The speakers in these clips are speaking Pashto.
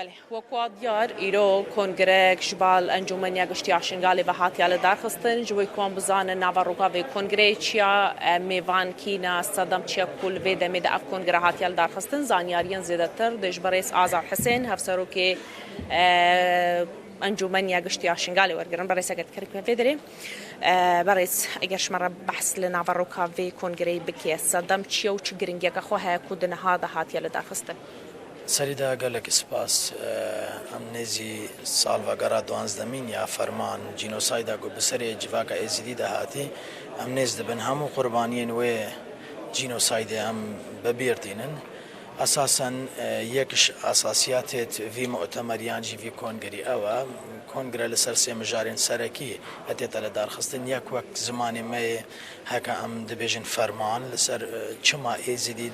بله وکو دیار ایرو کنگره جبال انجمنیا گشتی آشنگالی و حاتی على درخستن جوی کام بزان نواروکا و کنگره چیا میوان کینا صدام چیا کل و دمید اف کنگره حاتی على درخستن زانیاریان زیاده تر دش برایس آزار حسین هفسرو که انجمنیا گشتی آشنگالی ورگرن برایس اگر کریم فدری برایس اگرش مرا بحث لنواروکا و کنگره بکی صدام چیا و چه گرینگی که خواه کودن هذا حاتی على درخستن سریدا گلک سپاس امنیزی سال و گرا دوانزدمین یا فرمان جینوسایدا گو بسری جواکا ازیدی دهاتی امنیز دبن همو قربانیین و جینوساید هم ببیردینن اساسا یکش اساسیات وی مؤتمریان جی وی کنگری اوا کنگره لسر سی مجارین سرکی اتیت لدار خستن یک وقت زمانی می هکا ام دبیجن فرمان لسر چما ایزیدی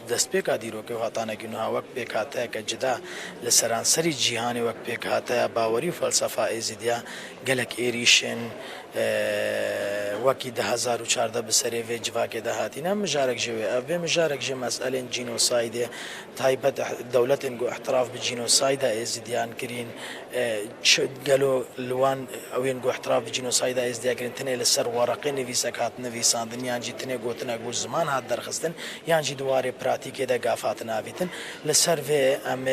دست پیکا دیرو که وطانه گنوها وقت پیکاته که جدا لسران سری جیهانی وقت پیکاته باوری و فلسفه ایزیدیا گلک ایریشن وکی 2014 بسری و جواکی دهاتی نم مجارک جوی اوه مجارک جو مسئله جینوساید تایبت دولت انگو احتراف بجینوساید ایزیدیان کرین قالوا لوان او ينقو احتراف بجينوسايد از دياكرين تني لسر ورقي نويسك هات نويساندن يانجي تني قوتنا قوش زمان هات درخستن يانجي دواري براتيكي دا قافات نافيتن لسر في ام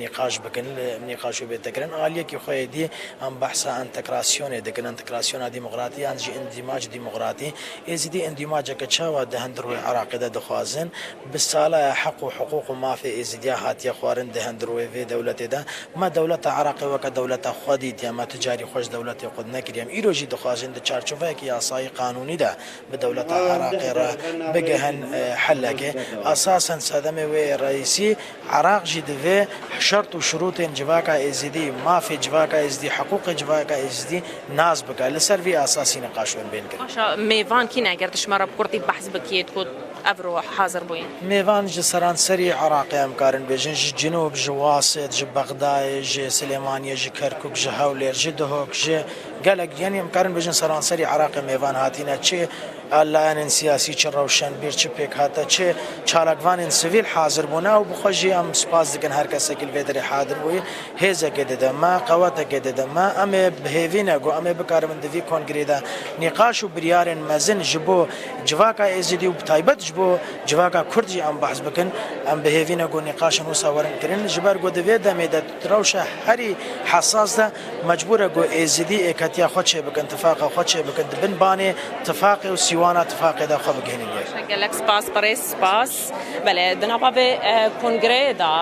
نقاش بكن نقاشو بيتكرن آلية كي خوي دي ام بحثا انتكراسيون دكن انتكراسيون ديمقراطي يانجي اندماج ديمقراطي از دي اندماج كتشاوا دهندرو العراق دا دخوازن بالسالة حق وحقوق ما في از دي هات يخوارن دهندرو في دولتي دا ما دولة عراق وكدولة خودی ما تجاری خوش دولت خود نکریم ایروجی دخواهند چارچوبه کی آسای قانونی ده به دولت عراق را بگهن حل که اساسا صدم و رئیسی عراق جد و شرط و شروط جواکا ازدی ما فی جواکا ازدی حقوق جواکا ازدی ناز بک لسر وی اساسی نقاش بین کرد ماشا میوان کی نگردش مرا بکرتی بحث بکیت خود افرو حاضر بوين ميفان جسران سري عراقي امكارن بيجن جنوب جواسط ج بغداد ج سليمانيه ج كركوك ج هاولير ج دهوك ج قالك يعني امكارن بيجن سران سري عراقي ميفان هاتينا تشي الان سیاسی چه روشن بیر چه پیک هاتا چه چالکوان سیویل حاضر بونا و بخوجی ام سپاس دکن هر کسی که الویدری حاضر بوی هزا کده ما قوات کده ما ام بهوینا گو ام بکارم دوی کنگری دا نقاش و بریارن مزن جبو جواکا ازدی و تایبت جبو جواکا کردی ام بحث بکن ام بهوینا گو نقاش مساورن کرن جبر گو دوی دمیده تروشه هری حساس ده مجبور گو ازدی اکتیا خودشه بکن اتفاق خودشه بکن بن بانی اتفاق و وانا اتفاق دا خو بگهنین گلک سپاس برای سپاس بله دنابا به کنگره دا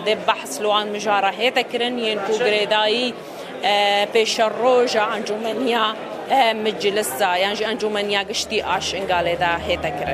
ده بحث لوان مجاره هیتا کرن ین کنگره دایی پیش روژا انجمنیا مجلسا یعنی انجمنیا گشتی آش انگاله دا هیتا کرن